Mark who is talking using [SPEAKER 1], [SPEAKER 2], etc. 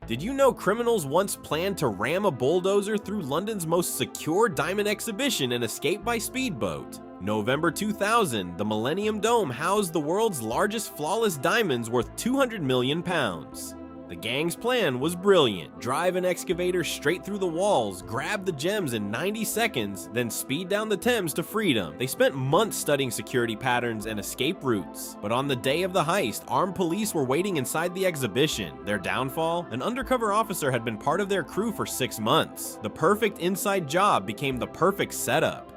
[SPEAKER 1] Did you know criminals once planned to ram a bulldozer through London's most secure diamond exhibition and escape by speedboat? November 2000, the Millennium Dome housed the world's largest flawless diamonds worth £200 million. The gang's plan was brilliant. Drive an excavator straight through the walls, grab the gems in 90 seconds, then speed down the Thames to freedom. They spent months studying security patterns and escape routes. But on the day of the heist, armed police were waiting inside the exhibition. Their downfall? An undercover officer had been part of their crew for 6 months. The perfect inside job became the perfect setup.